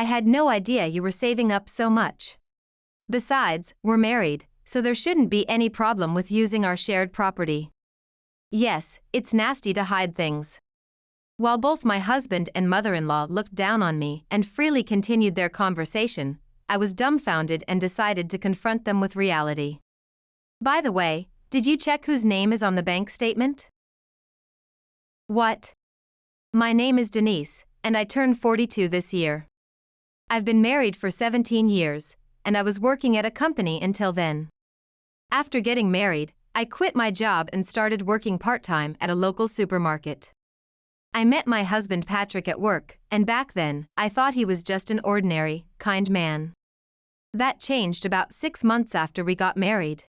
I had no idea you were saving up so much. Besides, we're married, so there shouldn't be any problem with using our shared property. Yes, it's nasty to hide things. While both my husband and mother-in-law looked down on me and freely continued their conversation, I was dumbfounded and decided to confront them with reality. By the way, did you check whose name is on the bank statement? What? My name is Denise, and I turned 42 this year. I've been married for 17 years, and I was working at a company until then. After getting married, I quit my job and started working part-time at a local supermarket. I met my husband Patrick at work, and back then, I thought he was just an ordinary, kind man. That changed about 6 months after we got married.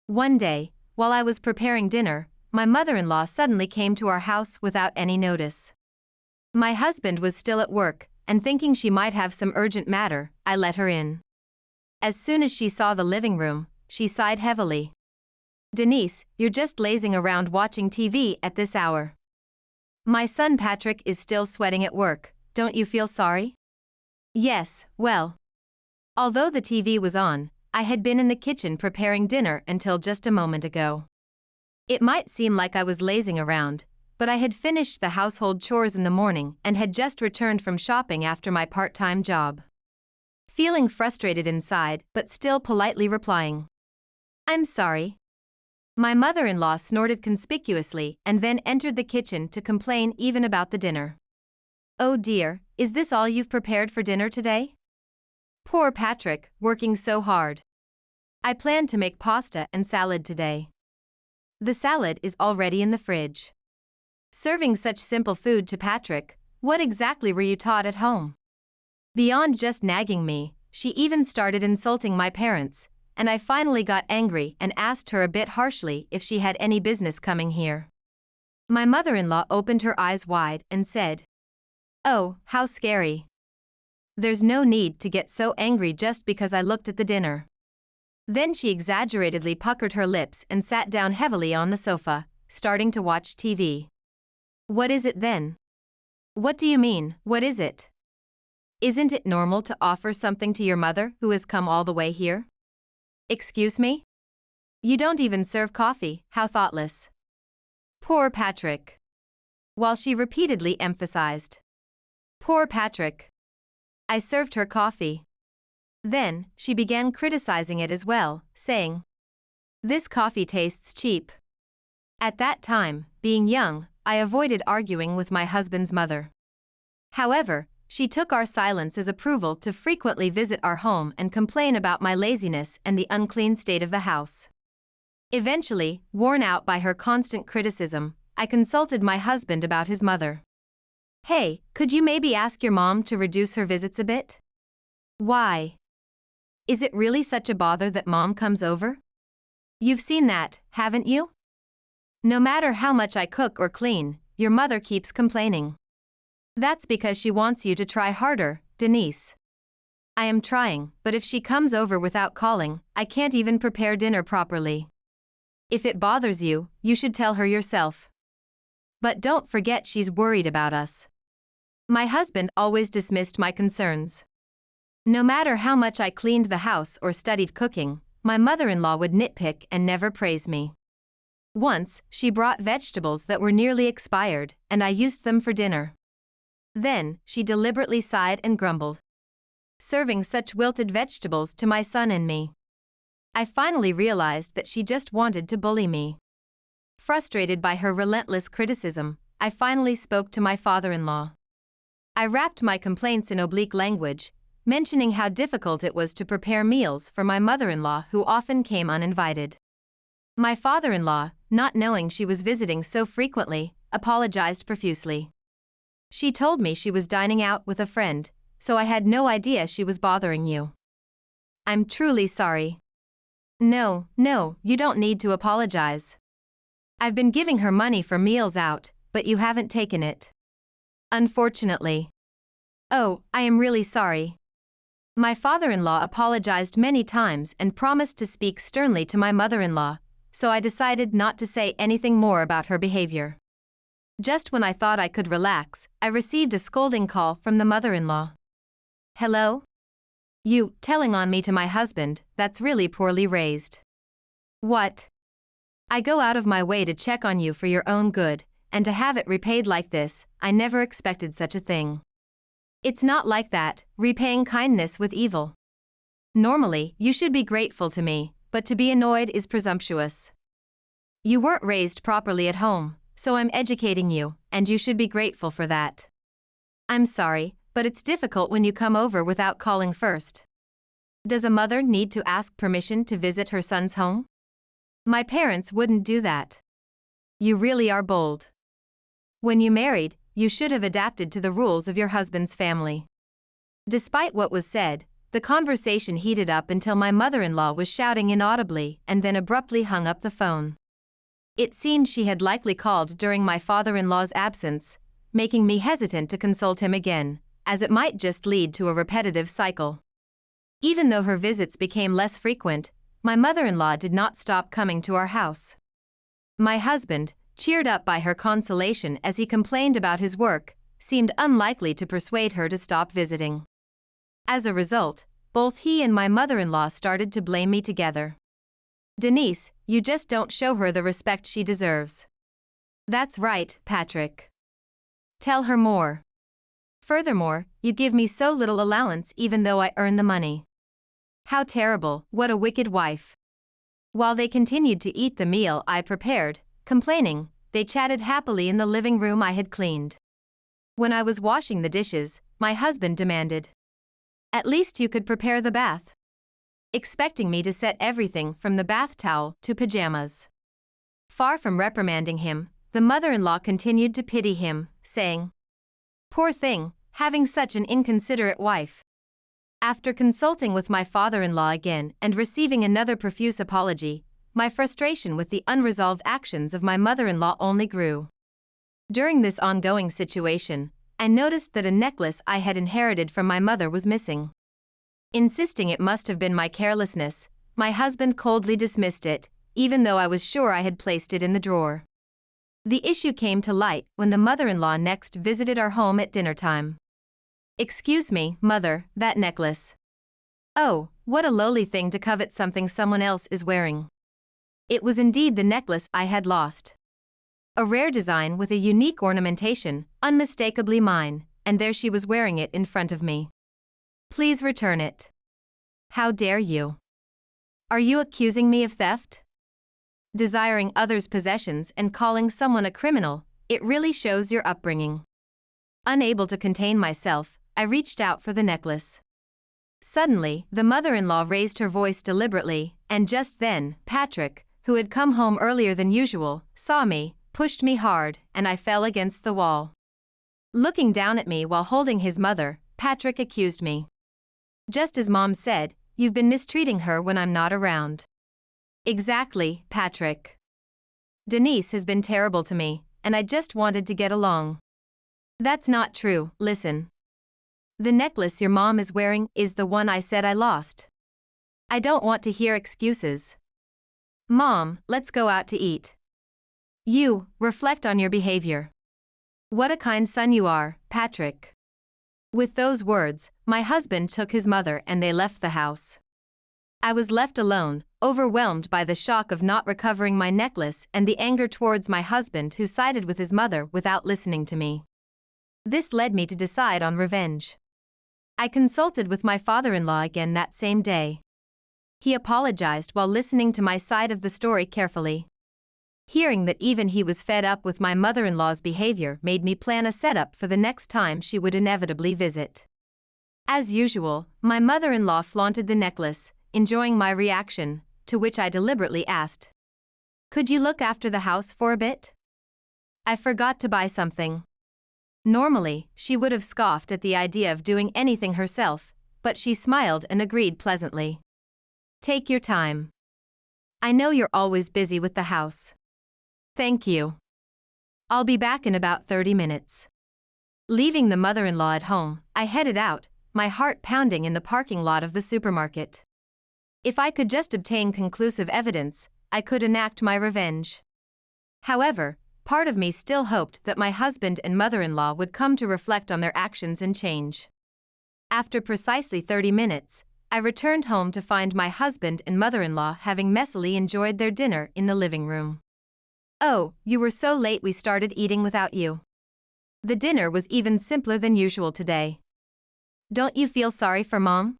One day, while I was preparing dinner, my mother-in-law suddenly came to our house without any notice. My husband was still at work, and thinking she might have some urgent matter, I let her in. As soon as she saw the living room, she sighed heavily. "Denise, you're just lazing around watching TV at this hour. My son Patrick is still sweating at work, don't you feel sorry?" Yes, well. Although the TV was on, I had been in the kitchen preparing dinner until just a moment ago. It might seem like I was lazing around, but I had finished the household chores in the morning and had just returned from shopping after my part-time job. Feeling frustrated inside, but still politely replying, "I'm sorry." My mother-in-law snorted conspicuously and then entered the kitchen to complain even about the dinner. "Oh dear, is this all you've prepared for dinner today? Poor Patrick, working so hard. I planned to make pasta and salad today. The salad is already in the fridge." Serving such simple food to Patrick, what exactly were you taught at home? Beyond just nagging me, she even started insulting my parents, and I finally got angry and asked her a bit harshly if she had any business coming here. My mother-in-law opened her eyes wide and said, "Oh, how scary. There's no need to get so angry just because I looked at the dinner." Then she exaggeratedly puckered her lips and sat down heavily on the sofa, starting to watch TV. "What is it then?" "What do you mean, what is it? Isn't it normal to offer something to your mother who has come all the way here?" "Excuse me? You don't even serve coffee, how thoughtless." Poor Patrick. While she repeatedly emphasized, "Poor Patrick," I served her coffee. Then, she began criticizing it as well, saying, "This coffee tastes cheap." At that time, being young, I avoided arguing with my husband's mother. However, she took our silence as approval to frequently visit our home and complain about my laziness and the unclean state of the house. Eventually, worn out by her constant criticism, I consulted my husband about his mother. "Hey, could you maybe ask your mom to reduce her visits a bit?" "Why? Is it really such a bother that mom comes over? You've seen that, haven't you? No matter how much I cook or clean, your mother keeps complaining." "That's because she wants you to try harder, Denise." "I am trying, but if she comes over without calling, I can't even prepare dinner properly." "If it bothers you, you should tell her yourself." "But don't forget she's worried about us." My husband always dismissed my concerns. No matter how much I cleaned the house or studied cooking, my mother-in-law would nitpick and never praise me. Once, she brought vegetables that were nearly expired, and I used them for dinner. Then, she deliberately sighed and grumbled, serving such wilted vegetables to my son and me. I finally realized that she just wanted to bully me. Frustrated by her relentless criticism, I finally spoke to my father-in-law. I wrapped my complaints in oblique language, mentioning how difficult it was to prepare meals for my mother-in-law who often came uninvited. My father-in-law, not knowing she was visiting so frequently, apologized profusely. She told me she was dining out with a friend, so I had no idea she was bothering you. "I'm truly sorry." No, you don't need to apologize. I've been giving her money for meals out, but you haven't taken it. Unfortunately. "Oh, I am really sorry." My father-in-law apologized many times and promised to speak sternly to my mother-in-law, so I decided not to say anything more about her behavior. Just when I thought I could relax, I received a scolding call from the mother-in-law. Hello? You telling on me to my husband, that's really poorly raised. What? I go out of my way to check on you for your own good, and to have it repaid like this, I never expected such a thing. It's not like that, repaying kindness with evil. Normally, you should be grateful to me, but to be annoyed is presumptuous. You weren't raised properly at home, so I'm educating you, and you should be grateful for that. I'm sorry, but it's difficult when you come over without calling first. Does a mother need to ask permission to visit her son's home? My parents wouldn't do that. You really are bold. When you married, you should have adapted to the rules of your husband's family. Despite what was said, the conversation heated up until my mother-in-law was shouting inaudibly and then abruptly hung up the phone. It seemed she had likely called during my father-in-law's absence, making me hesitant to consult him again, as it might just lead to a repetitive cycle. Even though her visits became less frequent, my mother-in-law did not stop coming to our house. My husband, cheered up by her consolation as he complained about his work, seemed unlikely to persuade her to stop visiting. As a result, both he and my mother-in-law started to blame me together. Denise, you just don't show her the respect she deserves. That's right, Patrick. Tell her more. Furthermore, you give me so little allowance even though I earn the money. How terrible, what a wicked wife. While they continued to eat the meal I prepared, complaining, they chatted happily in the living room I had cleaned. When I was washing the dishes, my husband demanded, "At least you could prepare the bath." Expecting me to set everything from the bath towel to pajamas. Far from reprimanding him, the mother-in-law continued to pity him, saying, "Poor thing, having such an inconsiderate wife." After consulting with my father-in-law again and receiving another profuse apology, my frustration with the unresolved actions of my mother-in-law only grew. During this ongoing situation, I noticed that a necklace I had inherited from my mother was missing. Insisting it must have been my carelessness, my husband coldly dismissed it, even though I was sure I had placed it in the drawer. The issue came to light when the mother-in-law next visited our home at dinner time. "Excuse me, mother, that necklace." Oh, what a lowly thing to covet something someone else is wearing. It was indeed the necklace I had lost. A rare design with a unique ornamentation, unmistakably mine, and there she was wearing it in front of me. "Please return it." "How dare you? Are you accusing me of theft?" Desiring others' possessions and calling someone a criminal, it really shows your upbringing. Unable to contain myself, I reached out for the necklace. Suddenly, the mother-in-law raised her voice deliberately, and just then, Patrick, who had come home earlier than usual, saw me, pushed me hard, and I fell against the wall. Looking down at me while holding his mother, Patrick accused me. "Just as Mom said, you've been mistreating her when I'm not around." "Exactly, Patrick. Denise has been terrible to me, and I just wanted to get along." "That's not true, listen. The necklace your mom is wearing is the one I said I lost. I don't want to hear excuses. Mom, let's go out to eat. You, reflect on your behavior. What a kind son you are, Patrick." With those words, my husband took his mother and they left the house. I was left alone, overwhelmed by the shock of not recovering my necklace and the anger towards my husband who sided with his mother without listening to me. This led me to decide on revenge. I consulted with my father-in-law again that same day. He apologized while listening to my side of the story carefully. Hearing that even he was fed up with my mother-in-law's behavior made me plan a setup for the next time she would inevitably visit. As usual, my mother-in-law flaunted the necklace, enjoying my reaction, to which I deliberately asked, "Could you look after the house for a bit? I forgot to buy something." Normally, she would have scoffed at the idea of doing anything herself, but she smiled and agreed pleasantly. "Take your time. I know you're always busy with the house." "Thank you. I'll be back in about 30 minutes. Leaving the mother-in-law at home, I headed out, my heart pounding in the parking lot of the supermarket. If I could just obtain conclusive evidence, I could enact my revenge. However, part of me still hoped that my husband and mother-in-law would come to reflect on their actions and change. After precisely 30 minutes, I returned home to find my husband and mother-in-law having messily enjoyed their dinner in the living room. "Oh, you were so late we started eating without you. The dinner was even simpler than usual today. Don't you feel sorry for Mom?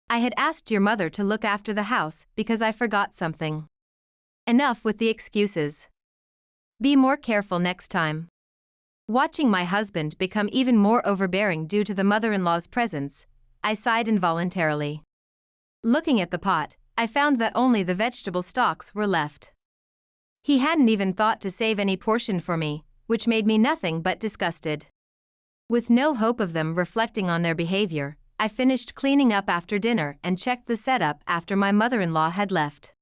I had asked your mother to look after the house because I forgot something. Enough with the excuses. Be more careful next time." Watching my husband become even more overbearing due to the mother-in-law's presence, I sighed involuntarily. Looking at the pot, I found that only the vegetable stalks were left. He hadn't even thought to save any portion for me, which made me nothing but disgusted. With no hope of them reflecting on their behavior, I finished cleaning up after dinner and checked the setup after my mother-in-law had left.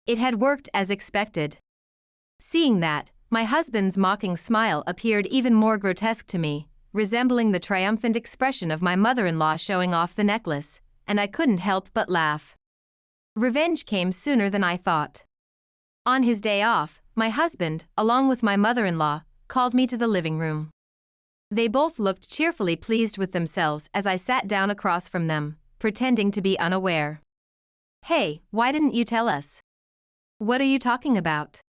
It had worked as expected. Seeing that, my husband's mocking smile appeared even more grotesque to me, resembling the triumphant expression of my mother-in-law showing off the necklace, and I couldn't help but laugh. Revenge came sooner than I thought. On his day off, my husband, along with my mother-in-law, called me to the living room. They both looked cheerfully pleased with themselves as I sat down across from them, pretending to be unaware. "Hey, why didn't you tell us?" "What are you talking about?"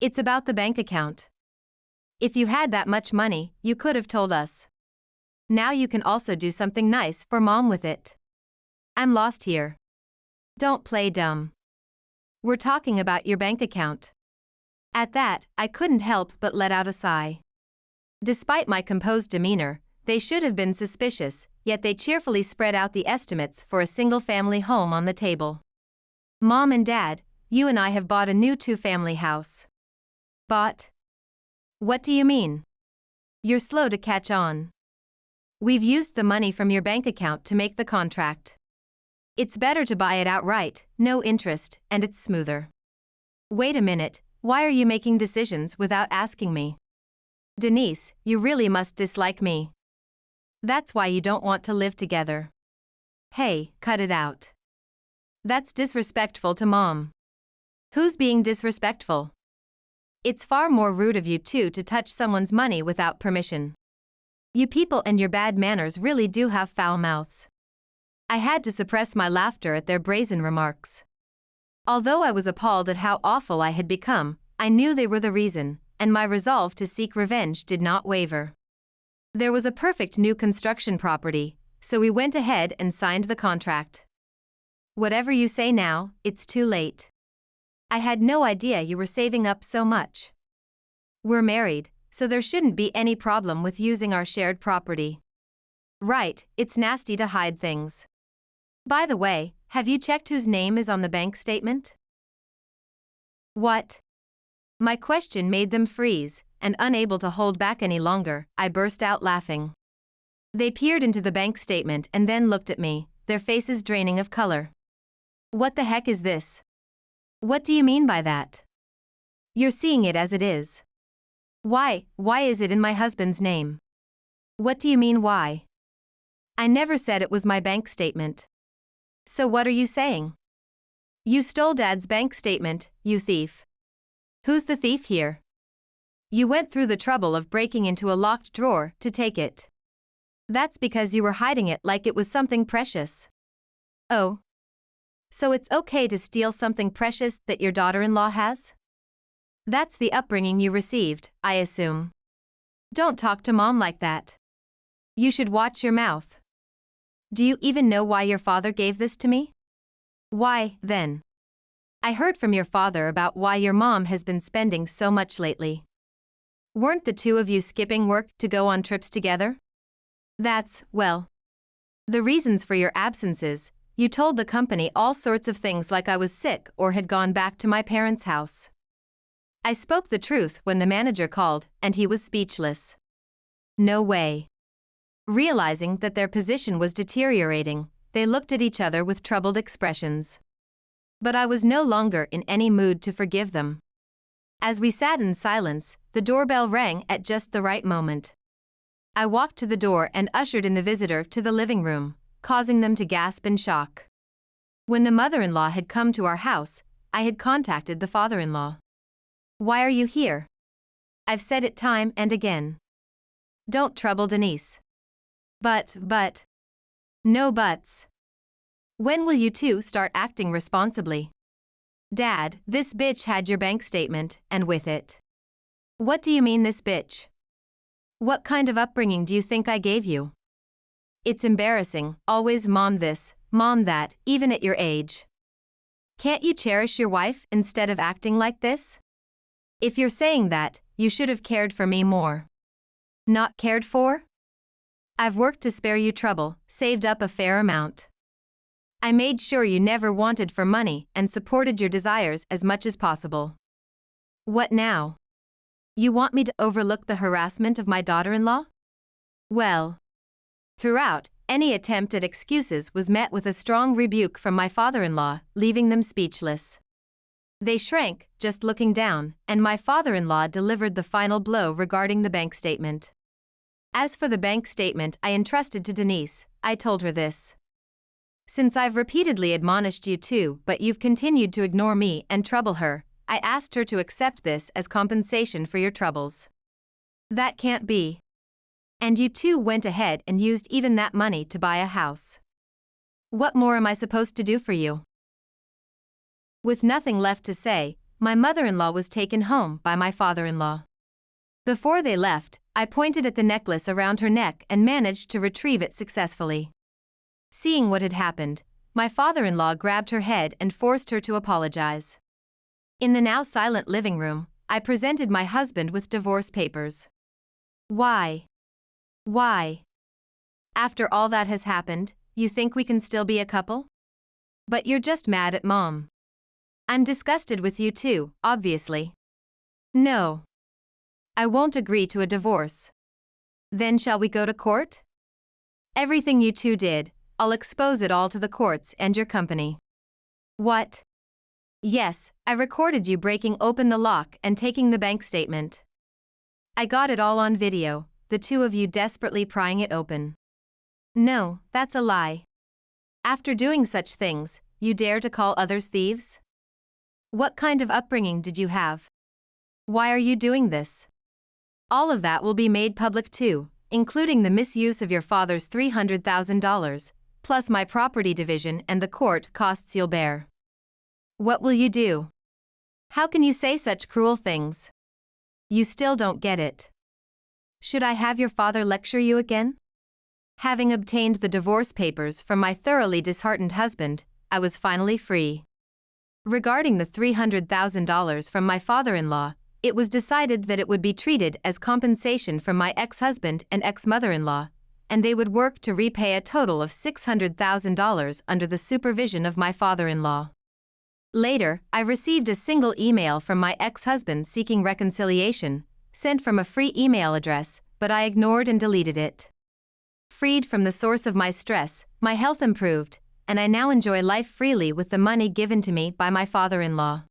"It's about the bank account. If you had that much money, you could have told us. Now you can also do something nice for Mom with it." "I'm lost here." "Don't play dumb. We're talking about your bank account." At that, I couldn't help but let out a sigh. Despite my composed demeanor, they should have been suspicious, yet they cheerfully spread out the estimates for a single-family home on the table. "Mom and Dad, you and I have bought a new 2-family house." "Bought? What do you mean?" "You're slow to catch on. We've used the money from your bank account to make the contract. It's better to buy it outright, no interest, and it's smoother." "Wait a minute, why are you making decisions without asking me?" "Denise, you really must dislike me. That's why you don't want to live together." "Hey, cut it out. That's disrespectful to Mom." "Who's being disrespectful?" "It's far more rude of you two to touch someone's money without permission. You people and your bad manners really do have foul mouths." I had to suppress my laughter at their brazen remarks. Although I was appalled at how awful I had become, I knew they were the reason, and my resolve to seek revenge did not waver. There was a perfect new construction property, so we went ahead and signed the contract. "Whatever you say now, it's too late. I had no idea you were saving up so much. We're married, so there shouldn't be any problem with using our shared property." "Right, it's nasty to hide things. By the way, have you checked whose name is on the bank statement?" "What?" My question made them freeze, and unable to hold back any longer, I burst out laughing. They peered into the bank statement and then looked at me, their faces draining of color. "What the heck is this? What do you mean by that? You're seeing it as it is. Why is it in my husband's name?" "What do you mean why? I never said it was my bank statement." "So what are you saying?" "You stole Dad's bank statement, you thief." "Who's the thief here?" "You went through the trouble of breaking into a locked drawer to take it. That's because you were hiding it like it was something precious." "Oh. So it's okay to steal something precious that your daughter-in-law has? That's the upbringing you received, I assume. Don't talk to Mom like that. You should watch your mouth. Do you even know why your father gave this to me?" "Why, then?" "I heard from your father about why your mom has been spending so much lately. Weren't the two of you skipping work to go on trips together? That's, well, the reasons for your absences. You told the company all sorts of things like I was sick or had gone back to my parents' house." I spoke the truth when the manager called, and he was speechless. No way. Realizing that their position was deteriorating, they looked at each other with troubled expressions. But I was no longer in any mood to forgive them. As we sat in silence, the doorbell rang at just the right moment. I walked to the door and ushered in the visitor to the living room, causing them to gasp in shock. When the mother-in-law had come to our house, I had contacted the father-in-law. "Why are you here? I've said it time and again. Don't trouble Denise." But, No buts. When will you two start acting responsibly? Dad, this bitch had your bank statement, and with it. What do you mean this bitch? What kind of upbringing do you think I gave you? It's embarrassing, always mom this, mom that, even at your age. Can't you cherish your wife instead of acting like this? If you're saying that, you should have cared for me more. Not cared for? I've worked to spare you trouble, saved up a fair amount. I made sure you never wanted for money and supported your desires as much as possible. What now? You want me to overlook the harassment of my daughter-in-law? Well, throughout, any attempt at excuses was met with a strong rebuke from my father-in-law, leaving them speechless. They shrank, just looking down, and my father-in-law delivered the final blow regarding the bank statement. As for the bank statement I entrusted to Denise, I told her this. Since I've repeatedly admonished you too, but you've continued to ignore me and trouble her, I asked her to accept this as compensation for your troubles. That can't be. And you two went ahead and used even that money to buy a house. What more am I supposed to do for you? With nothing left to say, my mother-in-law was taken home by my father-in-law. Before they left, I pointed at the necklace around her neck and managed to retrieve it successfully. Seeing what had happened, my father-in-law grabbed her head and forced her to apologize. In the now silent living room, I presented my husband with divorce papers. Why? Why? After all that has happened, you think we can still be a couple? But you're just mad at Mom. I'm disgusted with you too, obviously. No. I won't agree to a divorce. Then shall we go to court? Everything you two did, I'll expose it all to the courts and your company. What? Yes, I recorded you breaking open the lock and taking the bank statement. I got it all on video, the two of you desperately prying it open. No, that's a lie. After doing such things, you dare to call others thieves? What kind of upbringing did you have? Why are you doing this? All of that will be made public too, including the misuse of your father's $300,000, plus my property division and the court costs you'll bear. What will you do? How can you say such cruel things? You still don't get it. Should I have your father lecture you again? Having obtained the divorce papers from my thoroughly disheartened husband, I was finally free. Regarding the $300,000 from my father-in-law, it was decided that it would be treated as compensation from my ex-husband and ex-mother-in-law, and they would work to repay a total of $600,000 under the supervision of my father-in-law. Later, I received a single email from my ex-husband seeking reconciliation, sent from a free email address, but I ignored and deleted it. Freed from the source of my stress, my health improved, and I now enjoy life freely with the money given to me by my father-in-law.